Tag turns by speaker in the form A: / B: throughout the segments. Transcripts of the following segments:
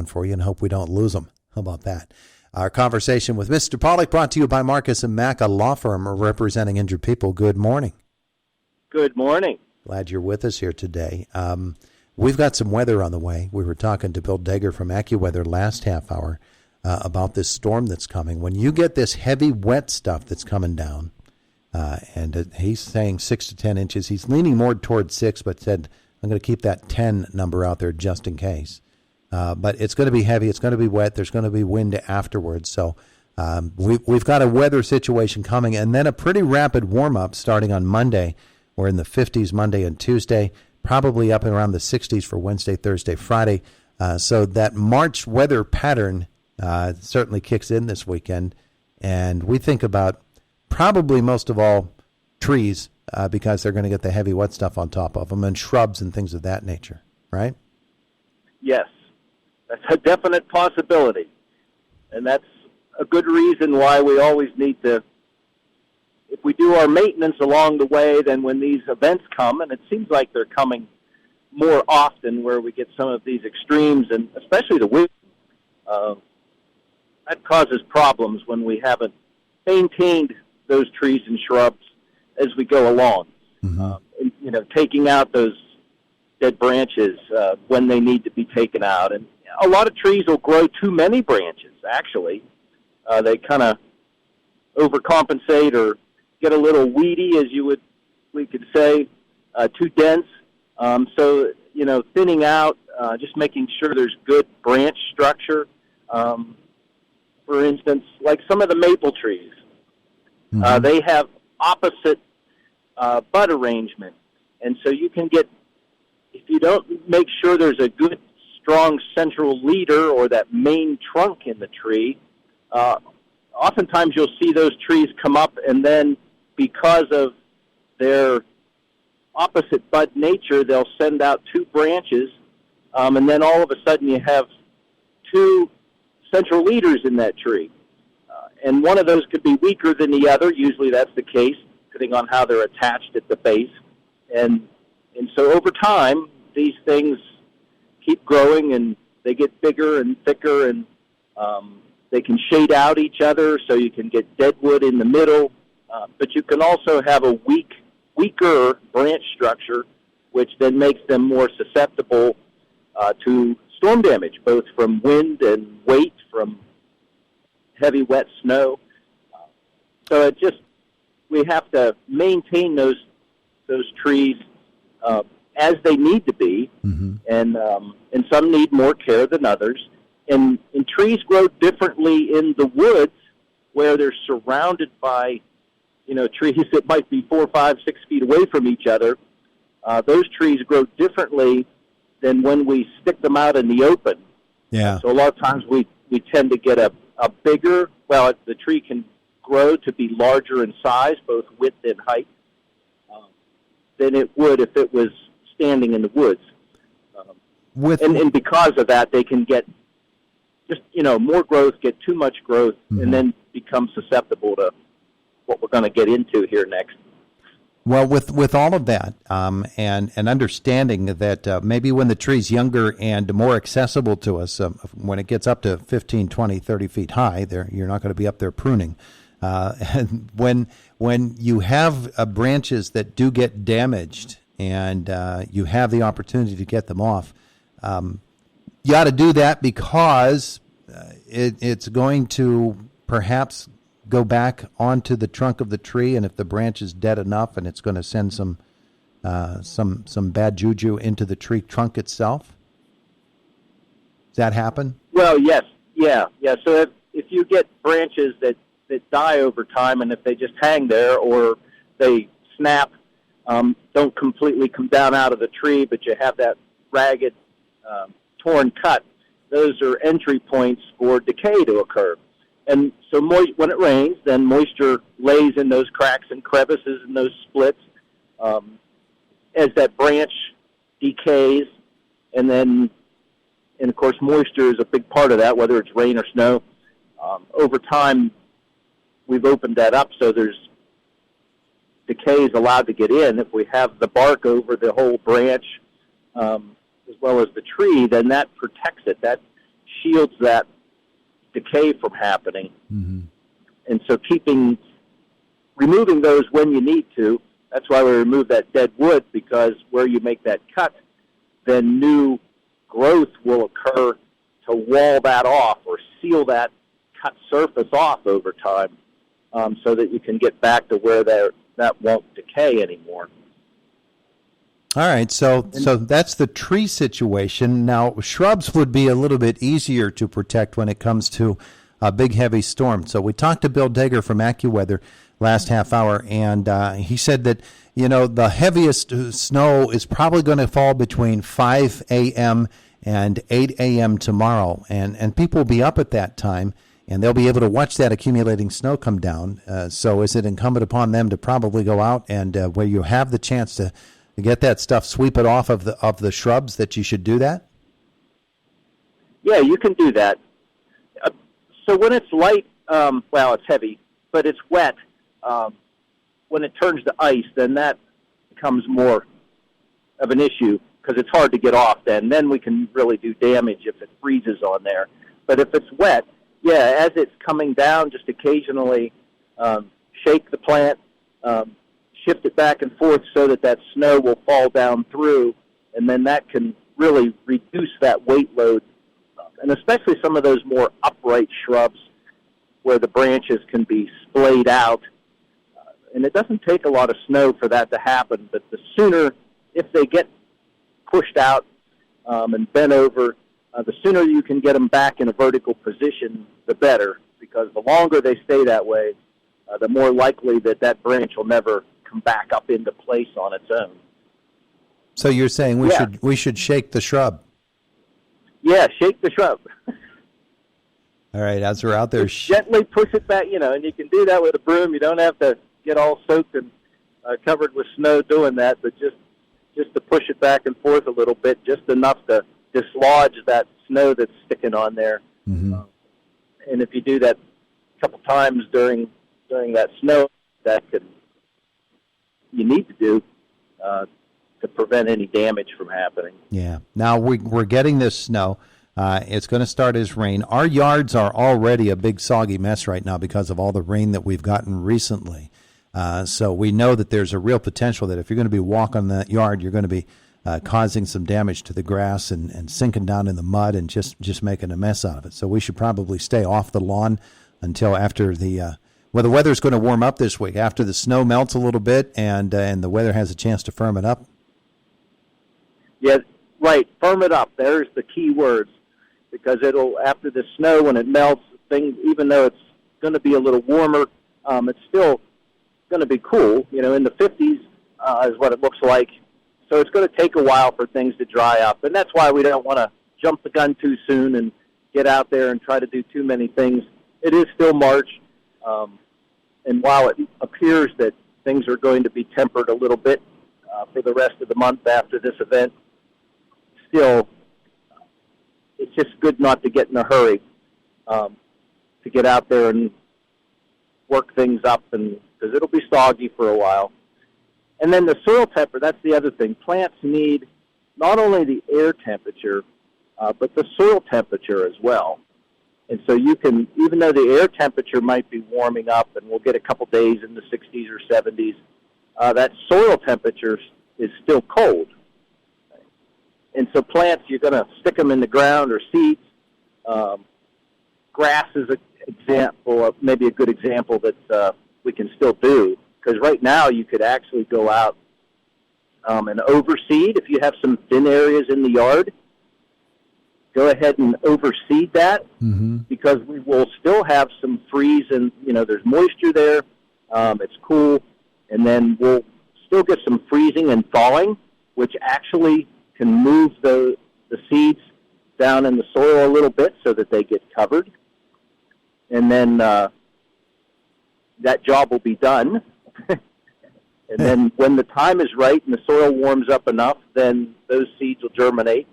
A: for you and hope we don't lose them. How about that? Our conversation with Mr. Pollock brought to you by Marcus and Mack, a law firm representing injured people. Good morning.
B: Good morning.
A: Glad you're with us here today. We've got some weather on the way. We were talking to Bill Degger from AccuWeather last half hour about this storm that's coming. When you get this heavy, wet stuff that's coming down, and he's saying 6 to 10 inches. He's leaning more towards 6, but said, I'm going to keep that 10 number out there just in case. But it's going to be heavy. It's going to be wet. There's going to be wind afterwards. So we've got a weather situation coming, and then a pretty rapid warm-up starting on Monday. We're in the 50s Monday and Tuesday, probably up and around the 60s for Wednesday, Thursday, Friday. So that March weather pattern certainly kicks in this weekend. And we think about probably most of all trees because they're going to get the heavy wet stuff on top of them, and shrubs and things of that nature, right?
B: Yes, that's a definite possibility. And that's a good reason why we always need to, if we do our maintenance along the way, then when these events come, and it seems like they're coming more often where we get some of these extremes, and especially the wind, that causes problems when we haven't maintained those trees and shrubs as we go along. And, taking out those dead branches when they need to be taken out. And a lot of trees will grow too many branches, actually. They kind of overcompensate or get a little weedy, as we could say, too dense. So, thinning out, just making sure there's good branch structure. For instance, like some of the maple trees, they have opposite bud arrangement. And so you can get, if you don't make sure there's a good, strong central leader or that main trunk in the tree, oftentimes you'll see those trees come up, and then because of their opposite bud nature, they'll send out two branches, and then all of a sudden you have two central leaders in that tree. And one of those could be weaker than the other. Usually that's the case, depending on how they're attached at the base. And so over time, these things keep growing, and they get bigger and thicker, and they can shade out each other, so you can get deadwood in the middle. But you can also have a weaker branch structure, which then makes them more susceptible to storm damage, both from wind and weight, from heavy wet snow. So we have to maintain those trees as they need to be, and some need more care than others. And trees grow differently in the woods, where they're surrounded by trees that might be 4, 5, 6 feet away from each other. Those trees grow differently than when we stick them out in the open.
A: Yeah.
B: So a lot of times we tend to get a bigger, the tree can grow to be larger in size, both width and height, than it would if it was standing in the woods. And because of that, they can get just, more growth, get too much growth, and then become susceptible to what we're going to get into here next.
A: Well, with all of that, and understanding that maybe when the tree's younger and more accessible to us, when it gets up to 15, 20, 30 feet high, you're not going to be up there pruning. And when you have branches that do get damaged and you have the opportunity to get them off, you ought to do that because it's going to perhaps go back onto the trunk of the tree, and if the branch is dead enough, and it's going to send some bad juju into the tree trunk itself. Does that happen?
B: Well, yes, yeah. So if you get branches that die over time, and if they just hang there or they snap, don't completely come down out of the tree, but you have that ragged, torn cut, those are entry points for decay to occur. And so when it rains, then moisture lays in those cracks and crevices and those splits as that branch decays. And of course, moisture is a big part of that, whether it's rain or snow. Over time, we've opened that up so there's decay is allowed to get in. If we have the bark over the whole branch as well as the tree, then that protects it. That shields that decay from happening.
A: Mm-hmm.
B: And so removing those when you need to, that's why we remove that dead wood, because where you make that cut, then new growth will occur to wall that off or seal that cut surface off over time, so that you can get back to where that won't decay anymore.
A: All right, so that's the tree situation. Now, shrubs would be a little bit easier to protect when it comes to a big, heavy storm. So we talked to Bill Dager from AccuWeather last half hour, and he said that, the heaviest snow is probably going to fall between 5 a.m. and 8 a.m. tomorrow, and people will be up at that time, and they'll be able to watch that accumulating snow come down. So is it incumbent upon them to probably go out and where you have the chance to get that stuff, sweep it off of the shrubs, that you should do that?
B: Yeah, you can do that. So when it's light, it's heavy, but it's wet, when it turns to ice, then that becomes more of an issue because it's hard to get off then. Then we can really do damage if it freezes on there. But if it's wet, as it's coming down, just occasionally shake the plant, shift it back and forth so that snow will fall down through, and then that can really reduce that weight load. And especially some of those more upright shrubs where the branches can be splayed out. And it doesn't take a lot of snow for that to happen, but the sooner, if they get pushed out and bent over, the sooner you can get them back in a vertical position, the better, because the longer they stay that way, the more likely that branch will never come back up into place on its own.
A: So you're saying we should shake the shrub?
B: Yeah, shake the shrub.
A: All right, as we're out there,
B: gently push it back, and you can do that with a broom. You don't have to get all soaked and covered with snow doing that, but just to push it back and forth a little bit, just enough to dislodge that snow that's sticking on there.
A: Mm-hmm.
B: And if you do that a couple times during that snow, you need to do to prevent any damage from happening.
A: Yeah. Now we're getting this snow. It's going to start as rain. Our yards are already a big soggy mess right now because of all the rain that we've gotten recently. So we know that there's a real potential that if you're going to be walking that yard, you're going to be causing some damage to the grass and sinking down in the mud and just making a mess out of it. So we should probably stay off the lawn until after the weather's going to warm up this week, after the snow melts a little bit and the weather has a chance to firm it up.
B: Yeah, right. Firm it up. There's the key words, because after the snow, when it melts, even though it's going to be a little warmer, it's still going to be cool. In the 50s is what it looks like. So it's going to take a while for things to dry up, and that's why we don't want to jump the gun too soon and get out there and try to do too many things. It is still March, and while it appears that things are going to be tempered a little bit for the rest of the month after this event, still, it's just good not to get in a hurry to get out there and work things up, because it'll be soggy for a while. And then the soil temperature, that's the other thing. Plants need not only the air temperature, but the soil temperature as well. And so you can, even though the air temperature might be warming up and we'll get a couple days in the 60s or 70s, that soil temperature is still cold. And so plants, you're going to stick them in the ground or seeds. Grass is an example, maybe a good example that we can still do. Because right now you could actually go out and overseed. If you have some thin areas in the yard, go ahead and overseed that, because we will still have some freeze and, there's moisture there. It's cool. And then we'll still get some freezing and thawing, which actually can move the seeds down in the soil a little bit so that they get covered. And then that job will be done. And then when the time is right and the soil warms up enough, then those seeds will germinate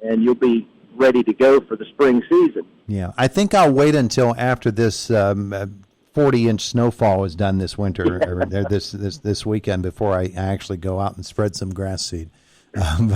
B: and you'll be ready to go for the spring season.
A: Yeah, I think I'll wait until after this 40-inch snowfall is done this winter, or this weekend, before I actually go out and spread some grass seed. And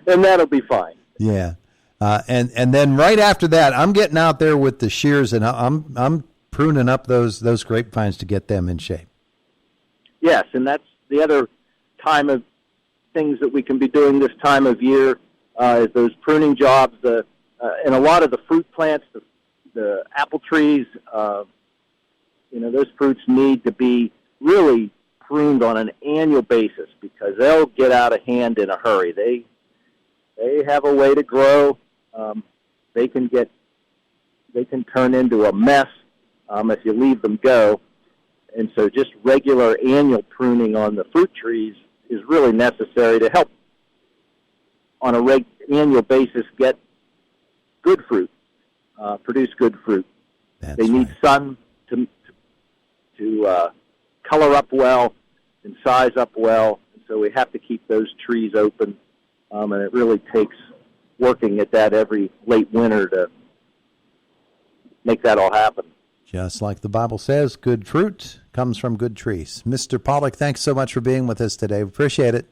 B: that'll be fine.
A: Yeah. And then right after that, I'm getting out there with the shears, and I'm pruning up those grapevines to get them in shape.
B: Yes, and that's the other time of things that we can be doing this time of year is those pruning jobs. And a lot of the fruit plants, the apple trees, those fruits need to be really pruned on an annual basis because they'll get out of hand in a hurry. They have a way to grow. They can turn into a mess if you leave them go. And so just regular annual pruning on the fruit trees is really necessary to help on a annual basis get good fruit, produce good fruit. They need sun to color up well and size up well. And so we have to keep those trees open. And it really takes working at that every late winter to make that all happen.
A: Just like the Bible says, good fruit comes from good trees. Mr. Pollock, thanks so much for being with us today. Appreciate it.